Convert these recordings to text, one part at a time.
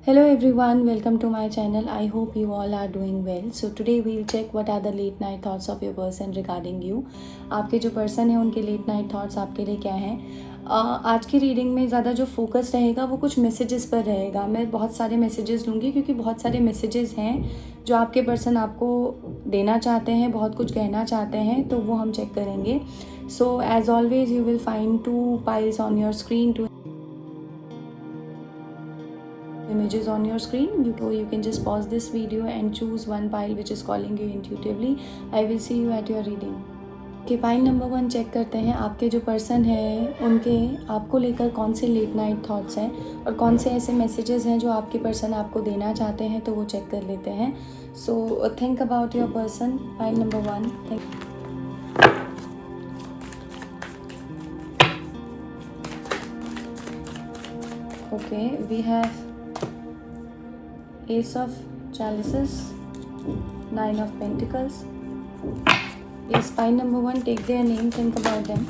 Hello everyone, welcome to my channel. I hope you all are doing well. So today we'll check what are the late night thoughts of your person regarding you. आपके जो person है उनके late night thoughts आपके लिए क्या हैं. आज की रीडिंग में ज़्यादा जो फोकस रहेगा वो कुछ मैसेजेस पर रहेगा. मैं बहुत सारे मैसेजेस लूँगी क्योंकि बहुत सारे मैसेजेस हैं जो आपके पर्सन आपको देना चाहते हैं, बहुत कुछ कहना चाहते हैं, तो वो हम चेक करेंगे. So as always you will find 2 piles on your screen, 2 images on your screen. You can just pause this video and choose one pile which is calling you intuitively. I will see you at your reading. कि pile number 1 check करते हैं. आपके जो person है उनके आपको लेकर कौन से लेट नाइट थॉट्स हैं और कौन से ऐसे मैसेजेस हैं जो आपके पर्सन आपको देना चाहते हैं, तो वो चेक कर लेते हैं. So think about your person. Pile number 1. Okay, we have Ace of Chalices, 9 of Pentacles. Yes, pile number 1, take their name, think about them.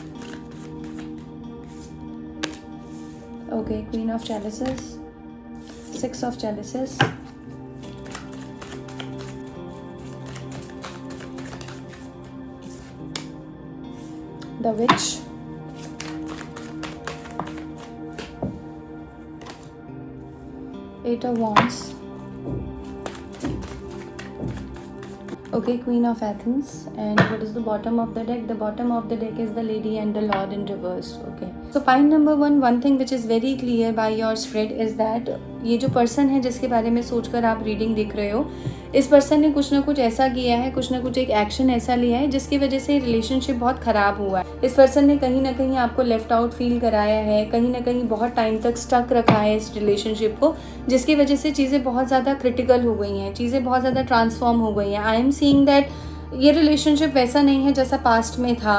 Okay, Queen of Chalices, 6 of Chalices, the Witch, Eight of Wands. Okay, Queen of Athens. And what is the bottom of the deck? The bottom of the deck is the Lady and the Lord in reverse. Okay, so pile number 1, one thing which is very clear by your spread is that ये जो person है जिसके बारे में सोचकर आप reading देख रहे हो, इस पर्सन ने कुछ ना कुछ ऐसा किया है, कुछ ना कुछ एक एक्शन ऐसा लिया है जिसकी वजह से रिलेशनशिप बहुत ख़राब हुआ है. इस पर्सन ने कहीं ना कहीं आपको लेफ्ट आउट फील कराया है, कहीं ना कहीं बहुत टाइम तक स्टक रखा है इस रिलेशनशिप को, जिसकी वजह से चीज़ें बहुत ज़्यादा क्रिटिकल हो गई हैं, चीज़ें बहुत ज़्यादा ट्रांसफॉर्म हो गई हैं. आई एम सीइंग दैट ये रिलेशनशिप वैसा नहीं है जैसा पास्ट में था.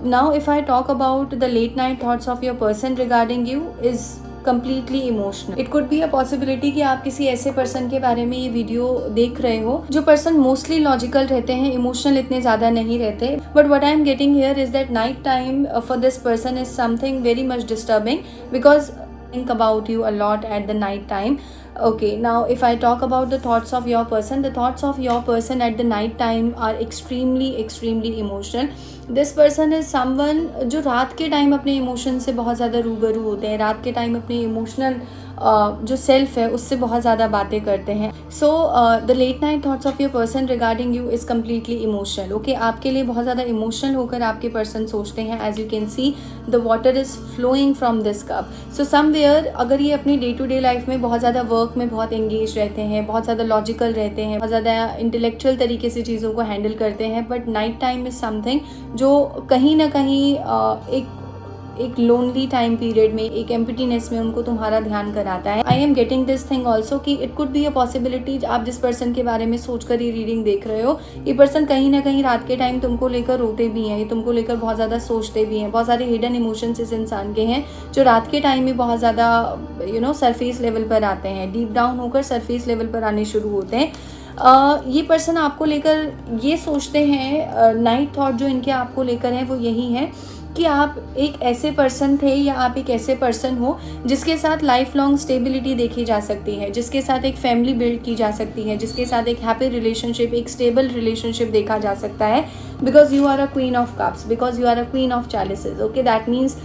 Now if I talk about the late night thoughts of your person regarding you is completely emotional. It could be a possibility कि आप किसी ऐसे पर्सन के बारे में ये वीडियो देख रहे हो जो पर्सन मोस्टली लॉजिकल रहते हैं, इमोशनल इतने ज़्यादा नहीं रहते. But what I am getting here is that night time for this person is something very much disturbing because think about you a lot at the night time. Okay, now if I talk about the thoughts of your person, the thoughts of your person at the night time are extremely emotional. This person is someone जो रात के time अपने emotion से बहुत ज़्यादा रूबरू होते हैं, रात के टाइम अपने इमोशनल जो सेल्फ है उससे बहुत ज़्यादा बातें करते हैं. So the late night thoughts of your person regarding you is completely emotional. Okay, आपके लिए बहुत ज़्यादा इमोशनल होकर आपके पर्सन सोचते हैं. As you can see the water is flowing from this cup. So somewhere अगर ये अपनी डे टू डे लाइफ में बहुत ज़्यादा वर्क में बहुत एंगेज रहते हैं, बहुत ज़्यादा लॉजिकल रहते हैं, बहुत ज़्यादा इंटेलेक्चुअल तरीके से चीज़ों को हैंडल करते हैं, but night time is something जो कहीं ना कहीं एक लोनली टाइम पीरियड में, एक एम्प्टीनेस में उनको तुम्हारा ध्यान कराता है. I am getting this thing also कि it could be a possibility आप जिस पर्सन के बारे में सोचकर ये रीडिंग देख रहे हो, ये पर्सन कहीं ना कहीं रात के टाइम तुमको लेकर रोते भी हैं, ये तुमको लेकर बहुत ज़्यादा सोचते भी हैं. बहुत सारे हिडन इमोशंस इस इंसान के हैं जो रात के टाइम में बहुत ज़्यादा सरफेस लेवल पर आते हैं, डीप डाउन होकर सरफेस लेवल पर आने शुरू होते हैं. ये पर्सन आपको लेकर ये सोचते हैं, नाइट थॉट जो इनके आपको लेकर है वो यही है कि आप एक ऐसे पर्सन थे या आप एक ऐसे पर्सन हो जिसके साथ लाइफ लॉन्ग स्टेबिलिटी देखी जा सकती है, जिसके साथ एक फैमिली बिल्ड की जा सकती है, जिसके साथ एक हैप्पी रिलेशनशिप, एक स्टेबल रिलेशनशिप देखा जा सकता है. Because you are a queen of cups, because you are a queen of chalices. Okay, that means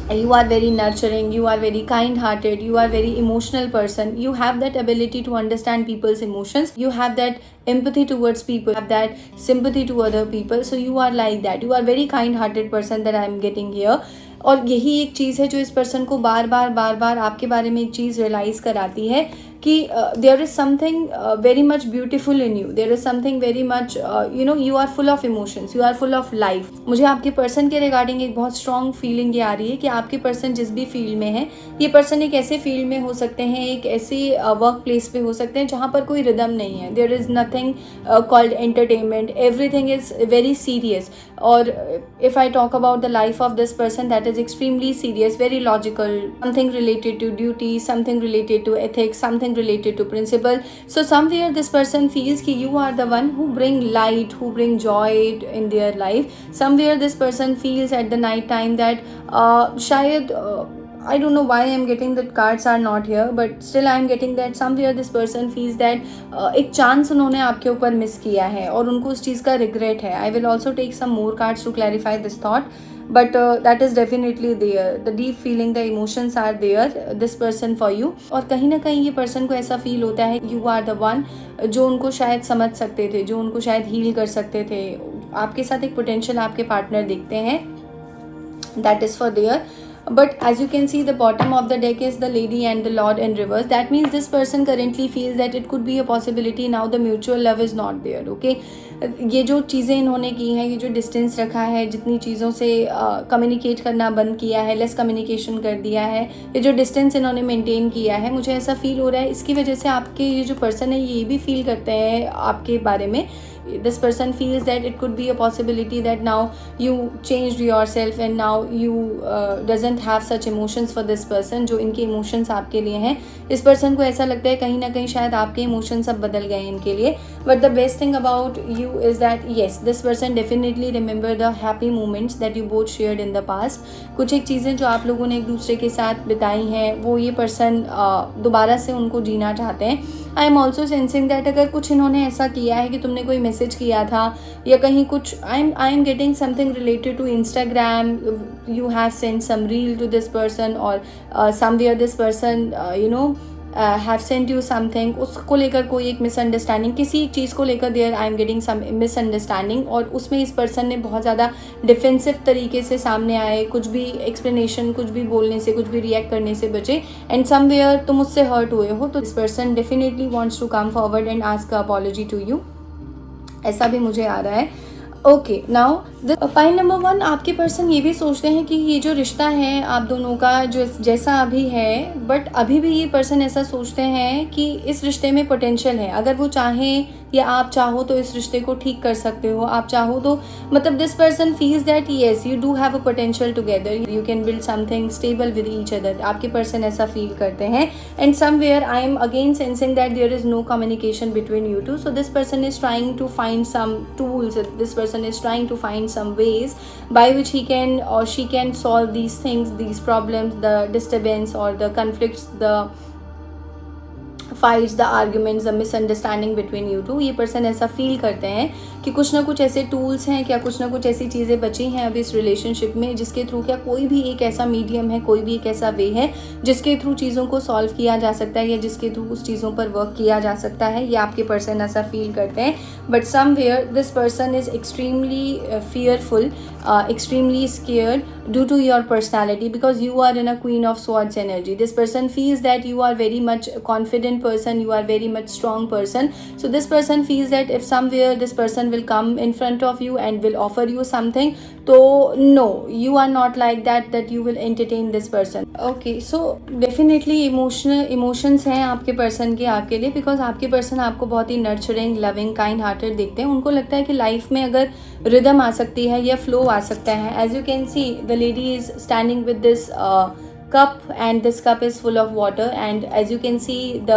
you are very nurturing, you are very kind hearted, you are very emotional person, you have that ability to understand people's emotions, you have that empathy towards people, have that sympathy to other people. So you are like that, you are very kind hearted person that I am getting here. और यही एक चीज़ है जो इस person को बार बार आपके बारे में एक चीज़ रियलाइज़ कराती है कि there is something very much beautiful in you, there is something very much you are full of emotions, you are full of life. मुझे आपके पर्सन के रिगार्डिंग एक बहुत स्ट्रॉन्ग फीलिंग ये आ रही है कि आपके पर्सन जिस भी फील्ड में है, ये पर्सन एक ऐसे फील्ड में हो सकते हैं, एक ऐसी वर्क प्लेस पे हो सकते हैं जहाँ पर कोई रिदम नहीं है. There is nothing called entertainment, everything is very serious. और if I talk about the life of this person, that is extremely serious, very logical, something related to duty, something related to ethics, something related to principle. So somewhere this person feels कि you are the one who bring light, who bring joy in their life. Somewhere this person feels at the night time that शायद I don't know why I'm getting that cards are not here, but still I'm getting that somewhere this person feels that एक chance उन्होंने आपके ऊपर miss किया है और उनको उस चीज़ का regret है. I will also take some more cards to clarify this thought, but that is definitely there. The deep feeling, the emotions are there, this person for you. और कहीं ना कहीं ये person को ऐसा feel होता है you are the one जो उनको शायद समझ सकते थे, जो उनको शायद heal कर सकते थे. आपके साथ एक potential आपके partner देखते हैं, that is for there. But as you can see, the bottom of the deck is the lady and the lord in reverse. That means this person currently feels that it could be a possibility now the mutual love is not there. Okay, ये जो चीज़ें इन्होंने की हैं, ये जो distance रखा है, जितनी चीज़ों से कम्युनिकेट करना बंद किया है, लेस कम्युनिकेशन कर दिया है, ये जो डिस्टेंस इन्होंने मेंटेन किया है, मुझे ऐसा फील हो रहा है इसकी वजह से आपके ये जो पर्सन है ये भी फील करते हैं आपके बारे में. This person feels that it could be a possibility that now you changed yourself and now you doesn't have such emotions for this person. जो इनके emotions आपके लिए हैं, इस person को ऐसा लगता है कहीं ना कहीं शायद आपके emotions अब बदल गए इनके लिए. But the best thing about you is that yes, this person definitely remember the happy moments that you both shared in the past. कुछ एक चीज़ें जो आप लोगों ने एक दूसरे के साथ बिताई हैं वो ये person दोबारा से उनको जीना चाहते हैं. I am also sensing that अगर कुछ इन्होंने ऐसा किया है कि तुमने कोई मैसेज किया था या कहीं कुछ, I am getting something related to Instagram, you have send some reel to this person और somewhere this person you know have sent you something, उसको लेकर कोई एक मिसअंडरस्टैंडिंग, किसी एक चीज़ को लेकर there I am getting some misunderstanding और उसमें इस पर्सन ने बहुत ज़्यादा डिफेंसिव तरीके से सामने आए, कुछ भी एक्सप्लेनेशन, कुछ भी बोलने से, कुछ भी रिएक्ट करने से बचे एंड समवेयर तुम उससे हर्ट हुए हो. तो this person definitely wants to come forward and ask apology to you, ऐसा भी मुझे आ रहा है. ओके, नाउ पॉइंट नंबर 1, आपके पर्सन ये भी सोचते हैं कि ये जो रिश्ता है आप दोनों का जो जैसा अभी है, बट अभी भी ये पर्सन ऐसा सोचते हैं कि इस रिश्ते में पोटेंशियल है. अगर वो चाहें या आप चाहो तो इस रिश्ते को ठीक कर सकते हो. आप चाहो तो मतलब this person feels that yes you do have a potential together, you can build something stable with each other. आपके पर्सन ऐसा फील करते हैं and somewhere I am again sensing that there is no communication between you two. So this person is trying to find some tools, this person is trying to find some ways by which he can or she can solve these things, these problems, the disturbance or the conflicts, the fights, the arguments, the misunderstanding between you two. ये person ऐसा feel करते हैं कि कुछ ना कुछ ऐसे tools हैं, क्या कुछ ना कुछ ऐसी चीज़ें बची हैं अभी इस रिलेशनशिप में जिसके थ्रू क्या कोई भी एक ऐसा मीडियम है, कोई भी एक ऐसा वे है जिसके थ्रू चीज़ों को सॉल्व किया जा सकता है या जिसके थ्रू उस चीज़ों पर वर्क किया जा सकता है. ये आपके पर्सन ऐसा फील करते हैं. But somewhere this person is extremely fearful, extremely scared due to your personality because you are in a Queen of Swords energy. This person feels that you are very much confident person, you are very much strong person. So this person feels that if somewhere this person will come in front of you and will offer you something, so no, you are not like that you will entertain this person. Okay, so definitely emotions हैं आपके person के आपके लिए because आपके person आपको बहुत ही nurturing, loving, kind hearted देखते हैं. उनको लगता है कि लाइफ में अगर रिदम आ सकती है या फ्लो आ सकता है. As you can see the lady is standing with this cup and this cup is full of water and as you can see the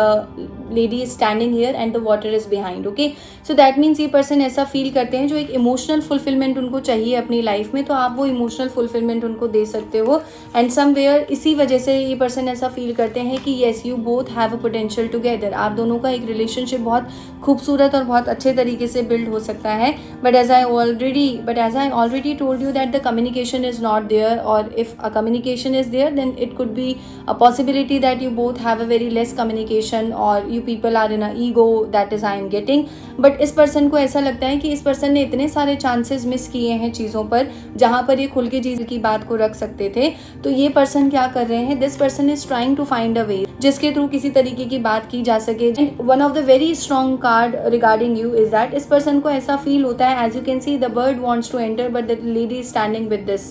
lady is standing here and the water is behind. Okay, so that means ये person ऐसा feel करते हैं जो एक emotional fulfillment उनको चाहिए अपनी life में, तो आप वो emotional fulfillment उनको दे सकते हो and somewhere इसी वजह से ये person ऐसा feel करते हैं कि yes you both have a potential together. आप दोनों का एक relationship बहुत खूबसूरत और बहुत अच्छे तरीके से build हो सकता है. But as I already told you that the communication is not there, or if a communication is there then it could be a possibility that you both have a very less communication or you people are in a ego, that is I am getting. But इस person को ऐसा लगता है कि इस person ने इतने सारे chances miss किए हैं चीज़ों पर जहाँ पर ये खुल के चीज़ की बात को रख सकते थे. तो ये person क्या कर रहे हैं, this person is trying to find a way जिसके थ्रू किसी तरीके की बात की जा सके. One of the very strong card regarding you is that इस person को ऐसा feel होता है, as you can see the bird wants to enter but the lady is standing with this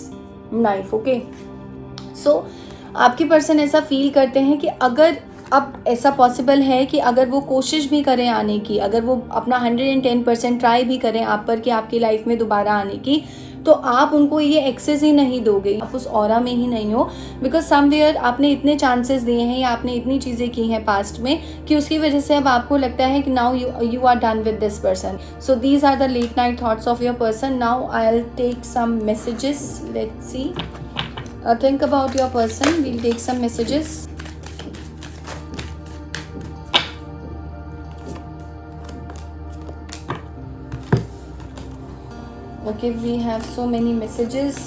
knife. Okay, so आपके person ऐसा feel करते हैं कि अगर अब ऐसा पॉसिबल है कि अगर वो कोशिश भी करें आने की, अगर वो अपना 110% ट्राई भी करें आप पर कि आपकी लाइफ में दोबारा आने की, तो आप उनको ये एक्सेस ही नहीं दोगे, आप उस ऑरा में ही नहीं हो. बिकॉज समवेयर आपने इतने चांसेस दिए हैं या आपने इतनी चीज़ें की हैं पास्ट में कि उसकी वजह से अब आपको लगता है कि now you are done with this person. So these are the late night thoughts of your person. Now I will take some messages, let's see. Think about your person. We'll take some messages. Okay, we have so many messages.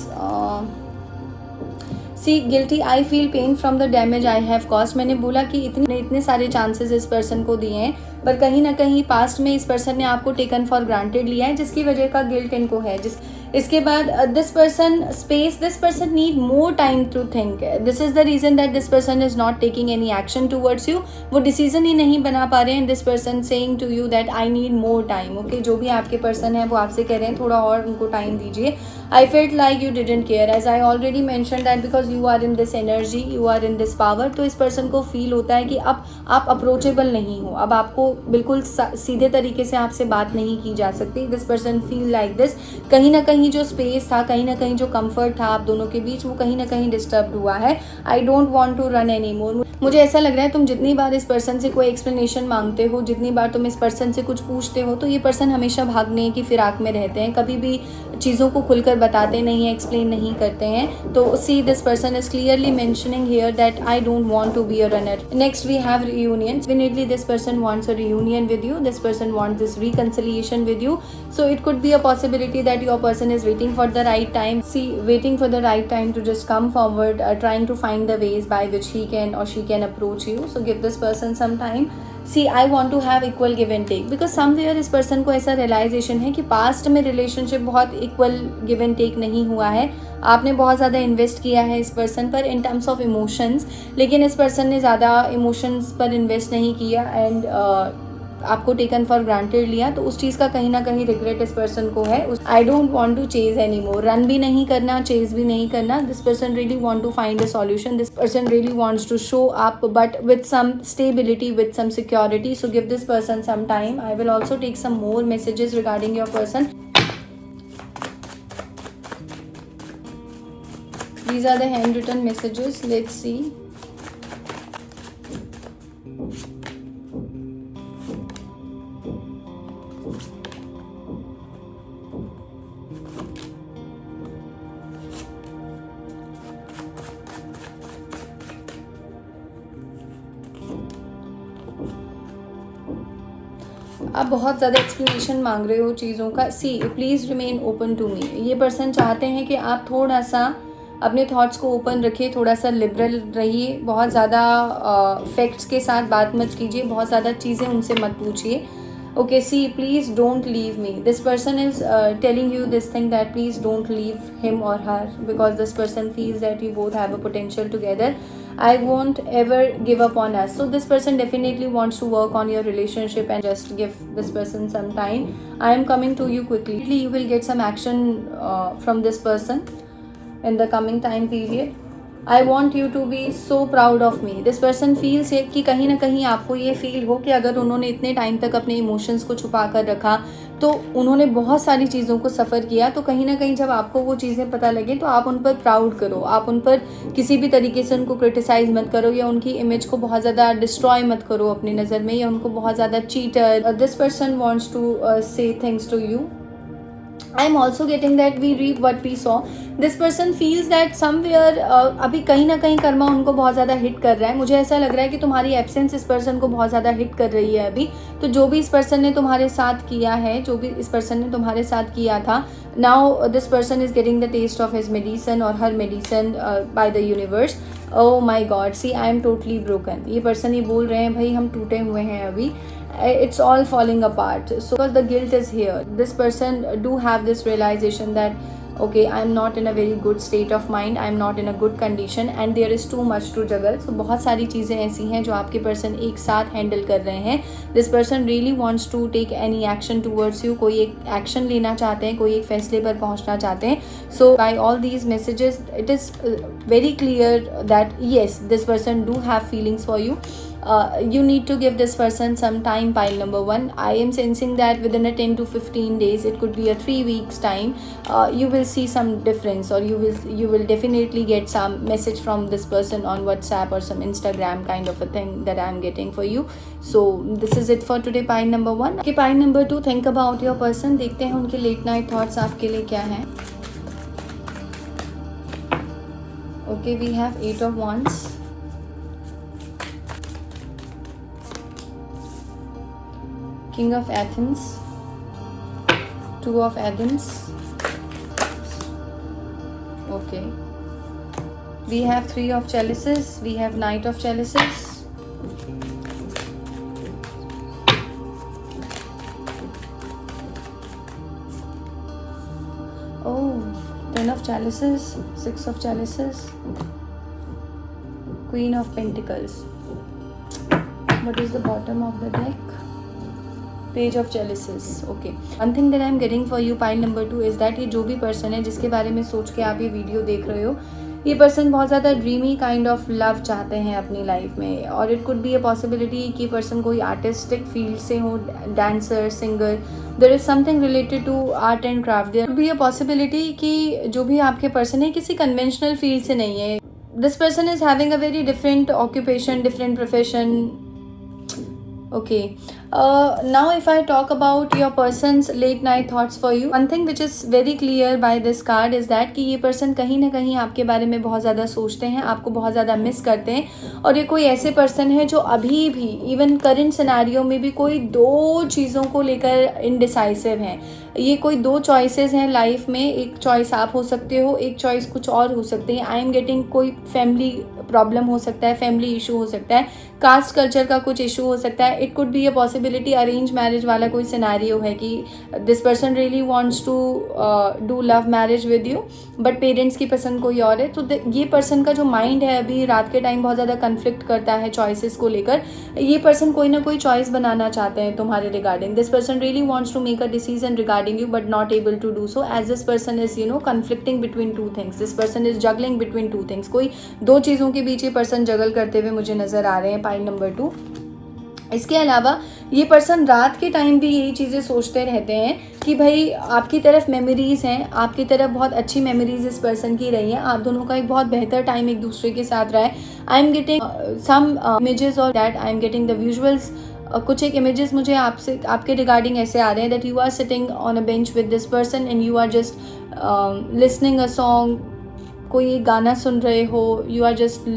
See guilty, I feel pain from the damage I have cost. मैंने बोला कि इतने सारे chances इस person को दिए हैं, पर कहीं ना कहीं पास्ट में इस पर्सन ने आपको टेकन फॉर ग्रांटेड लिया है, जिसकी वजह का गिल्ट इनको है. इसके बाद this person need more time to think. This is the reason that this person is not taking any action towards you. वो डिसीजन ही नहीं बना पा रहे हैं. This person saying to you that I need more time. Okay, जो भी आपके पर्सन है वो आपसे कह रहे हैं थोड़ा और उनको टाइम दीजिए. I felt like you didn't care, as I already mention that because you are in this energy, you are in this power. तो इस पर्सन को फील होता है कि अब आप अप्रोचेबल नहीं हो, अब आपको बिल्कुल सीधे तरीके से आपसे बात नहीं की जा सकती. This person feel like this. कहीं ना कहीं जो स्पेस था, कहीं ना कहीं जो कंफर्ट था आप दोनों के बीच, वो कहीं ना कहीं डिस्टर्ब हुआ है. I don't want to run any more. मुझे ऐसा लग रहा है तुम जितनी बार इस पर्सन से कोई एक्सप्लेनेशन मांगते हो, जितनी बार तुम इस पर्सन से कुछ पूछते हो, तो ये पर्सन हमेशा भागने की फिराक में रहते हैं. कभी भी चीज़ों को खुलकर बताते नहीं हैं, एक्सप्लेन नहीं करते हैं. तो see this person is clearly mentioning here that I don't want to be a runner. Next we have reunion. Definitely this person wants a reunion with you. This person wants this reconciliation with you. So it could be a possibility that your person is waiting for the right time. See, waiting for the right time to just come forward, trying to find the ways by which he can or she can approach you. So give this person some time. See I want to have equal give and take, because somewhere इस person को ऐसा realisation है कि past में relationship बहुत equal give and take नहीं हुआ है. आपने बहुत ज़्यादा इन्वेस्ट किया है इस पर्सन पर इन टर्म्स ऑफ इमोशंस, लेकिन इस पर्सन ने ज़्यादा इमोशंस पर इन्वेस्ट नहीं किया एंड आपको टेकन फॉर ग्रांटेड लिया. तो उस चीज़ का कहीं ना कहीं रिग्रेट इस पर्सन को है. I don't want to chase any more. Run भी नहीं करना, चेज भी नहीं करना. This person really want to find a solution. This person really wants to show up but with some stability, with some security. So give this person some time. I will also take some more messages regarding your person. These are the handwritten messages. Let's see. आप बहुत ज़्यादा explanation मांग रहे हो चीज़ों का. See please remain open to me. ये person चाहते हैं कि आप थोड़ा सा अपने थॉट्स को ओपन रखिए, थोड़ा सा लिबरल रहिए. बहुत ज़्यादा फैक्ट्स के साथ बात मत कीजिए, बहुत ज़्यादा चीज़ें उनसे मत पूछिए. Okay, see, please don't leave me. This person is telling you this thing that please don't leave him or her, because this person feels that you both have a potential together. I won't ever give up on us. So this person definitely wants to work on your relationship and just give this person some time. I am coming to you quickly. You will get some action from this person in the coming time period. I want you to be so proud of me. This person feels कि कहीं ना कहीं आपको ये feel हो कि अगर उन्होंने इतने टाइम तक अपने इमोशंस को छुपा कर रखा, तो उन्होंने बहुत सारी चीज़ों को सफ़र किया. तो कहीं ना कहीं जब आपको वो चीज़ें पता लगे तो आप उन पर प्राउड करो. आप उन पर किसी भी तरीके से उनको क्रिटिसाइज़ मत करो, या उनकी इमेज को बहुत ज़्यादा डिस्ट्रॉय मत करो अपनी नज़र में, या उनको बहुत ज़्यादा cheater. This person wants to say things to you. I am also getting that we reap what we saw. This person feels that somewhere अभी कहीं ना कहीं कर्मा उनको बहुत ज़्यादा हिट कर रहा है. मुझे ऐसा लग रहा है कि तुम्हारी एब्सेंस इस पर्सन को बहुत ज़्यादा हिट कर रही है अभी. तो जो भी इस पर्सन ने तुम्हारे साथ किया है, जो भी इस पर्सन ने तुम्हारे साथ किया था, now this person is getting the taste of his medicine or her medicine by the universe. Oh my God, see I am totally broken. ये पर्सन ये बोल रहे हैं भाई हम टूटे हुए हैं अभी. It's all falling apart. So because the guilt is here, this person do have this realization that okay, I'm not in a very good state of mind, I'm not in a good condition and there is too much to juggle. So बहुत सारी चीज़ें ऐसी हैं जो आपके person एक साथ handle कर रहे हैं. This person really wants to take any action towards you. कोई एक एक्शन लेना चाहते हैं, कोई एक फैसले पर पहुंचना चाहते हैं. So by all these messages it is very clear that yes, this person do have feelings for you. You need to give this person some time. Pile number 1, I am sensing that within a 10 to 15 days, it could be a 3 weeks time, you will see some difference, or you will definitely get some message from this person on WhatsApp or some Instagram kind of a thing that I am getting for you. So this is it for today. Pile number 1. Okay, pile number 2, think about your person. देखते हैं उनके late night thoughts आपके लिए क्या हैं. Okay, we have 8 of Wands. King of Athens. 2 of Athens. Okay. We have 3 of Chalices. We have Knight of Chalices. Oh, 10 of Chalices, 6 of Chalices, Queen of Pentacles. What is the bottom of the deck? Page of Chalices. Okay. One thing that I am getting for you, pile number 2, is that ये जो भी person है जिसके बारे में सोच के आप ये वीडियो देख रहे हो, ये पर्सन बहुत ज़्यादा ड्रीमी काइंड ऑफ लव चाहते हैं अपनी लाइफ में, और it could be a possibility कि पर्सन कोई आर्टिस्टिक फील्ड से हो, dancer, singer, there is something related to art and craft. There could be a possibility कि जो भी आपके पर्सन है किसी कन्वेंशनल फील्ड से नहीं है. This person is having a very different occupation, different profession. Okay, now if I talk about your person's late night thoughts for you, one thing which is very clear by this card is that कि ये person कहीं ना कहीं आपके बारे में बहुत ज़्यादा सोचते हैं, आपको बहुत ज़्यादा मिस करते हैं, और ये कोई ऐसे person है जो अभी भी इवन करंट सिनेरियो में भी कोई 2 चीज़ों को लेकर इनडिसाइसिव हैं. ये कोई 2 चॉइसेस हैं लाइफ में. एक चॉइस आप हो सकते हो, एक चॉइस कुछ और हो सकते हैं. आई एम गेटिंग कोई फैमिली प्रॉब्लम हो सकता है, फैमिली इशू हो सकता है, कास्ट कल्चर का कुछ इशू हो सकता है. It could be a possibility arrange marriage वाला कोई सिनेरियो है कि this person really wants to do love marriage with you, but parents की पसंद कोई और है. तो ये पर्सन का जो माइंड है अभी रात के टाइम बहुत ज़्यादा कन्फ्लिक्ट करता है चॉइसेस को लेकर. ये पर्सन कोई ना कोई चॉइस बनाना चाहते हैं तुम्हारे regarding. This person really wants to make a decision regarding you but not able to do so, as this person is conflicting between 2 things. This person is juggling between 2 things. कोई 2 चीज़ों के बीच ये person जगल करते हुए मुझे नज़र आ रहे हैं, पाइल नंबर 2. इसके अलावा ये पर्सन रात के टाइम भी यही चीज़ें सोचते रहते हैं कि भाई आपकी तरफ मेमोरीज़ हैं, आपकी तरफ बहुत अच्छी मेमोरीज इस पर्सन की रही हैं, आप दोनों का एक बहुत बेहतर टाइम एक दूसरे के साथ रहा है. I am getting some images और that I am getting the visuals. कुछ एक इमेजेस मुझे आपसे आपके रिगार्डिंग ऐसे आ रहे हैं that you are sitting on a bench with this person and you are just listening a song. कोई एक गाना सुन रहे हो, यू आर जस्ट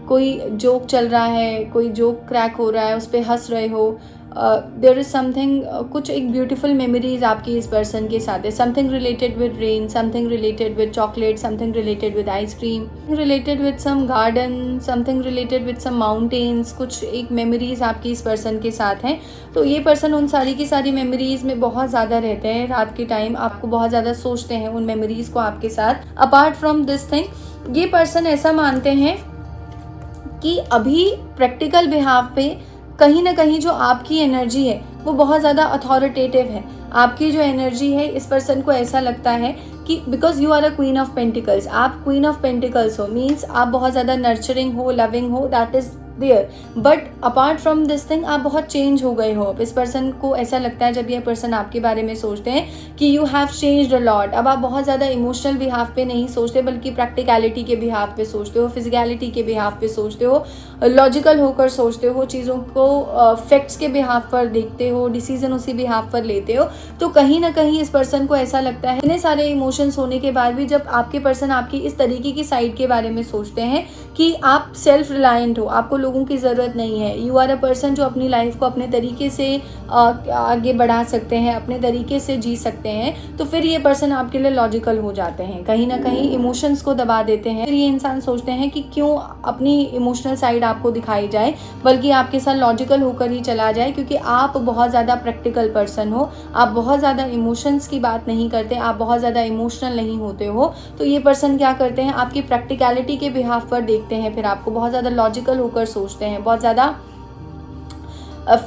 कोई जोक चल रहा है, कोई जोक क्रैक हो रहा है, उस पर हंस रहे हो. देयर इज़ समथिंग, कुछ एक ब्यूटीफुल मेमोरीज आपकी इस पर्सन के साथ है. Something related with rain, something related with chocolate, something related with ice cream, related with some garden, something related with some mountains. कुछ एक मेमोरीज आपकी इस पर्सन के साथ हैं. तो ये पर्सन उन सारी की सारी मेमोरीज में बहुत ज़्यादा रहते हैं रात के टाइम, आपको बहुत ज़्यादा सोचते हैं उन मेमोरीज को आपके साथ. अपार्ट फ्रॉम दिस थिंग, ये पर्सन ऐसा मानते हैं कि अभी प्रैक्टिकल बिहाव पे कहीं ना कहीं जो आपकी एनर्जी है वो बहुत ज़्यादा अथॉरिटेटिव है. आपकी जो एनर्जी है इस पर्सन को ऐसा लगता है कि because you are a queen of pentacles, आप क्वीन ऑफ पेंटिकल्स हो, मीन्स आप बहुत ज़्यादा नर्चरिंग हो, लविंग हो, that is there. But apart from this thing आप बहुत चेंज हो गए हो. अब इस पर्सन को ऐसा लगता है जब ये पर्सन आपके बारे में सोचते हैं कि you have changed a lot. अब आप बहुत ज़्यादा इमोशनल बिहाफ पे नहीं सोचते बल्कि प्रैक्टिकलिटी के बिहाफ पे सोचते हो, फिजिकलिटी के बिहाफ पे सोचते हो, लॉजिकल होकर सोचते हो, चीज़ों को फैक्ट्स के बिहाफ पर देखते हो, डिसीजन उसी बिहाफ पर लेते हो. तो कहीं ना कहीं इस पर्सन को ऐसा लगता है, इतने सारे इमोशंस होने के बाद भी जब आपके पर्सन आपकी इस तरीके की साइड के बारे में सोचते हैं कि आप सेल्फ रिलायंट हो, आपको लोगों की ज़रूरत नहीं है, यू आर अ पर्सन जो अपनी लाइफ को अपने तरीके से आगे बढ़ा सकते हैं, अपने तरीके से जी सकते हैं, तो फिर ये पर्सन आपके लिए लॉजिकल हो जाते हैं, कहीं ना कहीं इमोशंस को दबा देते हैं. फिर ये इंसान सोचते हैं कि क्यों अपनी इमोशनल साइड आपको दिखाई जाए, बल्कि आपके साथ लॉजिकल होकर ही चला जाए, क्योंकि आप बहुत ज़्यादा प्रैक्टिकल पर्सन हो, आप बहुत ज़्यादा इमोशंस की बात नहीं करते, आप बहुत ज़्यादा इमोशनल नहीं होते हो. तो ये पर्सन क्या करते हैं, आपकी प्रैक्टिकलिटी के बिहाफ पर देखते हैं, फिर आपको बहुत ज़्यादा लॉजिकल होकर सोचते हैं, बहुत ज़्यादा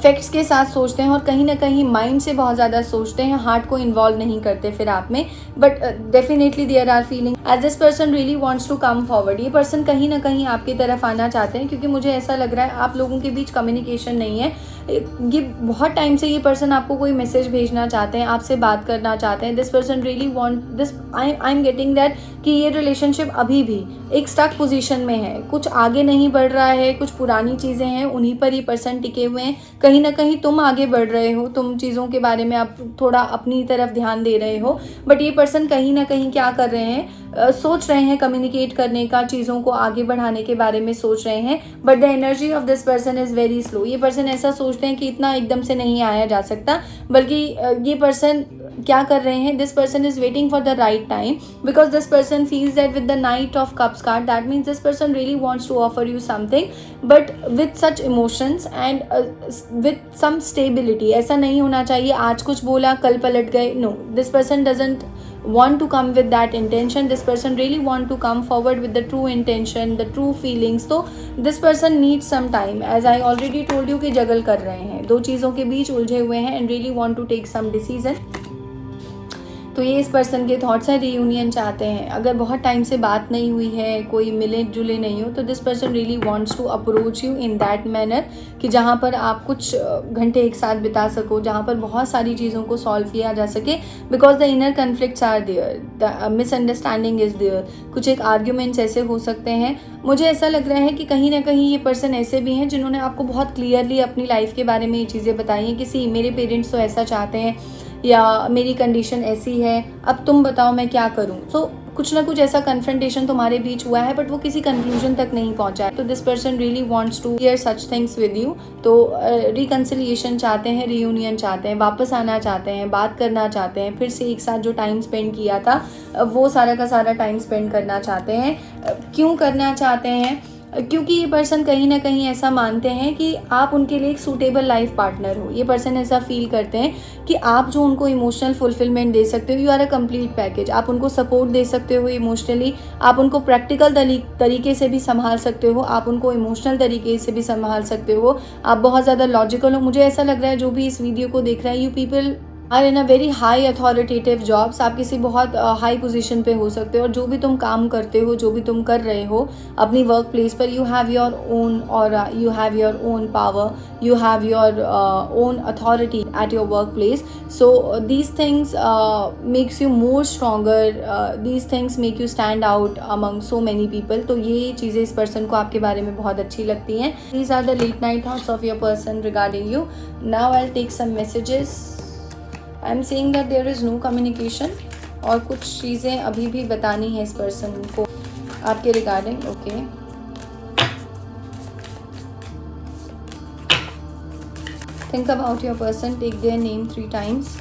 फैक्ट्स के साथ सोचते हैं, और कहीं ना कहीं माइंड से बहुत ज़्यादा सोचते हैं, हार्ट को इन्वॉल्व नहीं करते फिर आप में. But definitely there are feeling as this person really wants to come forward. ये पर्सन कहीं ना कहीं आपकी तरफ आना चाहते हैं, क्योंकि मुझे ऐसा लग रहा है आप लोगों के बीच कम्युनिकेशन नहीं है. ये बहुत टाइम से ये पर्सन आपको कोई मैसेज भेजना चाहते हैं, आपसे बात करना चाहते हैं. This person really want this. I am getting that कि ये रिलेशनशिप अभी भी एक स्टक पोजीशन में है, कुछ आगे नहीं बढ़ रहा है, कुछ पुरानी चीज़ें हैं उन्हीं पर ये पर्सन टिके हुए हैं. कहीं ना कहीं तुम आगे बढ़ रहे हो, तुम चीज़ों के बारे में आप थोड़ा अपनी तरफ ध्यान दे रहे हो, बट ये पर्सन कहीं ना कहीं क्या कर रहे हैं, सोच रहे हैं कम्युनिकेट करने का, चीज़ों को आगे बढ़ाने के बारे में सोच रहे हैं. But the energy of this person is very slow. ये पर्सन ऐसा सोचते हैं कि इतना एकदम से नहीं आया जा सकता, बल्कि ये पर्सन क्या कर रहे हैं, this person is waiting for the right time, because this person feels that with the knight of cups card, that means this person really wants to offer you something, but with such emotions and with some stability. ऐसा नहीं होना चाहिए आज कुछ बोला कल पलट गए. No, this person doesn't want to come with that intention. This person really want to come forward with the true intention, the true feelings. So this person needs some time, as I already told you कि जगल कर रहे हैं, दो चीज़ों के बीच उलझे हुए हैं and really want to take some decision. तो ये इस पर्सन के थॉट्स हैं, रीयूनियन चाहते हैं. अगर बहुत टाइम से बात नहीं हुई है, कोई मिले जुले नहीं हो, तो this person really wants to approach you in that manner कि जहाँ पर आप कुछ घंटे एक साथ बिता सको, जहाँ पर बहुत सारी चीज़ों को सॉल्व किया जा सके. Because the inner conflicts are there, the misunderstanding is there. कुछ एक आर्ग्यूमेंट्स ऐसे हो सकते हैं. मुझे ऐसा लग रहा है कि कहीं ना कहीं ये पर्सन ऐसे भी हैं जिन्होंने आपको बहुत क्लियरली अपनी लाइफ के बारे में ये चीज़ें बताई हैं कि सी मेरे पेरेंट्स तो ऐसा चाहते हैं, या मेरी कंडीशन ऐसी है, अब तुम बताओ मैं क्या करूं. सो कुछ ना कुछ ऐसा कन्फ्रंटेशन तुम्हारे बीच हुआ है, बट वो किसी कंक्लूजन तक नहीं पहुंचा है. तो this person really wants to clear such things with you. तो रिकन्सिलिएशन चाहते हैं, रीयूनियन चाहते हैं, वापस आना चाहते हैं, बात करना चाहते हैं, फिर से एक साथ जो टाइम स्पेंड किया था वो सारा का सारा टाइम स्पेंड करना चाहते हैं. क्यों करना चाहते हैं? क्योंकि ये पर्सन कहीं ना कहीं ऐसा मानते हैं कि आप उनके लिए एक सूटेबल लाइफ पार्टनर हो. ये पर्सन ऐसा फील करते हैं कि आप जो उनको इमोशनल फुलफिलमेंट दे सकते हो, you are a complete package. आप उनको सपोर्ट दे सकते हो इमोशनली, आप उनको प्रैक्टिकल तरीके से भी संभाल सकते हो, आप उनको इमोशनल तरीके से भी संभाल सकते हो, आप बहुत ज़्यादा लॉजिकल हो. मुझे ऐसा लग रहा है जो भी इस वीडियो को देख रहा है, you people are in a very high authoritative jobs. आप किसी बहुत हाई पोजीशन पे हो सकते हो, और जो भी तुम काम करते हो, जो भी तुम कर रहे हो अपनी वर्क प्लेस पर, यू हैव योर ओन, और you have your own power, you have your own authority at your workplace. So these things makes you more stronger, these things make you stand out among so many people. तो ये चीज़ें इस person को आपके बारे में बहुत अच्छी लगती हैं. These are the late night thoughts of your person regarding you. Now I'll take some messages. I'm seeing that there is no communication, और कुछ चीज़ें अभी भी बतानी है इस पर्सन को आपके regarding. Okay, think about your person, take their name 3 times.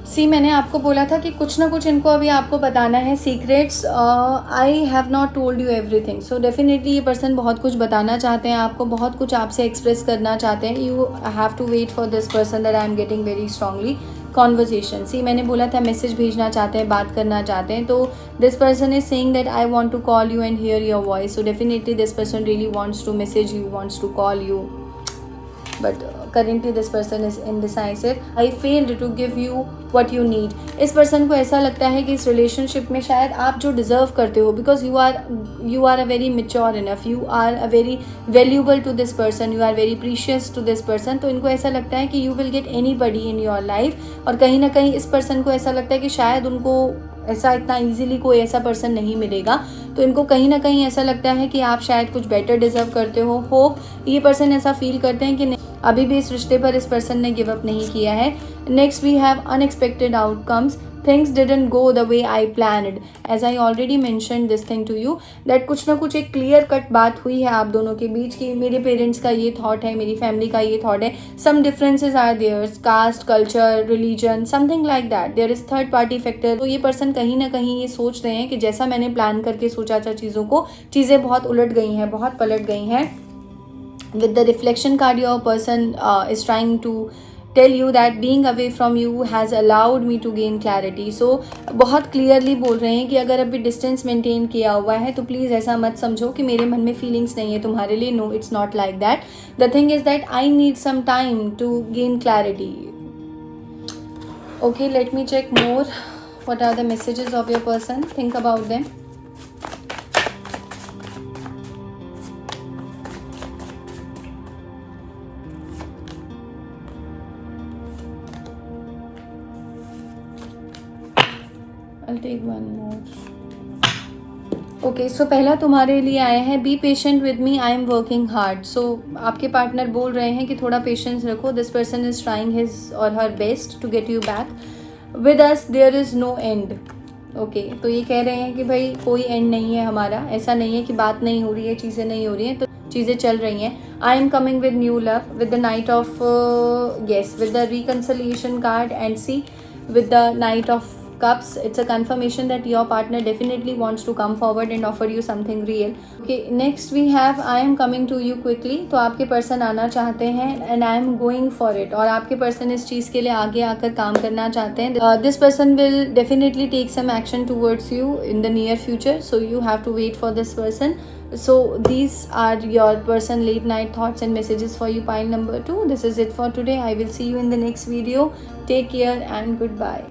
सी, मैंने आपको बोला था कि कुछ ना कुछ इनको अभी आपको बताना है secrets. I have not told you everything. So definitely ये पर्सन बहुत कुछ बताना चाहते हैं आपको, बहुत कुछ आपसे एक्सप्रेस करना चाहते हैं. You have to wait for this person that I am getting very strongly conversation. See, मैंने बोला था मैसेज भेजना चाहते हैं, बात करना चाहते हैं. तो this person is saying that I want to call you and hear your voice. So definitely this person really wants to message you, wants to call you, but currently this person is indecisive. I failed to give you what you need. इस person को ऐसा लगता है कि इस relationship में शायद आप जो deserve करते हो, because you are a very mature enough, you are a very valuable to this person, you are very precious to this person. तो इनको ऐसा लगता है कि you will get anybody in your life, और कहीं ना कहीं इस person को ऐसा लगता है कि शायद उनको ऐसा इतना इजीली कोई ऐसा पर्सन नहीं मिलेगा. तो इनको कहीं ना कहीं ऐसा लगता है कि आप शायद कुछ बेटर डिजर्व करते हो. होप ये पर्सन ऐसा फील करते हैं कि अभी भी इस रिश्ते पर इस पर्सन ने गिव अप नहीं किया है. Next we have unexpected outcomes. Things didn't go the way I planned. As I already mention this thing to you that कुछ ना कुछ एक क्लियर कट बात हुई है आप दोनों के बीच कि मेरे पेरेंट्स का ये थॉट है, मेरी फैमिली का ये थॉट है. Some differences are there, caste, culture, religion, something like that. There is third party factor. तो ये पर्सन कहीं ना कहीं ये सोच रहे हैं कि जैसा मैंने प्लान करके सोचा था चीज़ों को, चीज़ें बहुत उलट गई हैं, बहुत पलट गई हैं. With the reflection card, your person is trying to tell you that being away from you has allowed me to gain clarity. So बहुत clearly बोल रहे हैं कि अगर अभी distance maintain किया हुआ है तो प्लीज़ ऐसा मत समझो कि मेरे मन में feelings नहीं है तुम्हारे लिए. No, it's not like that. The thing is that I need some time to gain clarity. Okay, let me check more. what are the messages of your person. Think about them. I'll take one more. Okay so पहला तुम्हारे लिए आया है, be patient with me, I am working hard. So आपके partner बोल रहे हैं कि थोड़ा पेशेंस रखो. This person is trying his और her best to get you back. With us there is no end. Okay तो ये कह रहे हैं कि भाई कोई एंड नहीं है हमारा. ऐसा नहीं है कि बात नहीं हो रही है, चीज़ें नहीं हो रही हैं, तो चीज़ें चल रही हैं. I am coming with new love, with the knight of yes, with the reconciliation card, and see with the knight of cups, it's a confirmation that your partner definitely wants to come forward and offer you something real. Okay, next we have I am coming to you quickly. तो आपके person आना चाहते हैं and I am going for it, और आपके person इस चीज़ के लिए आगे आकर काम करना चाहते हैं. This person will definitely take some action towards you in the near future, so you have to wait for this person. So these are your person late night thoughts and messages for you, pile number 2. This is it for today. I will see you in the next video. Take care and goodbye.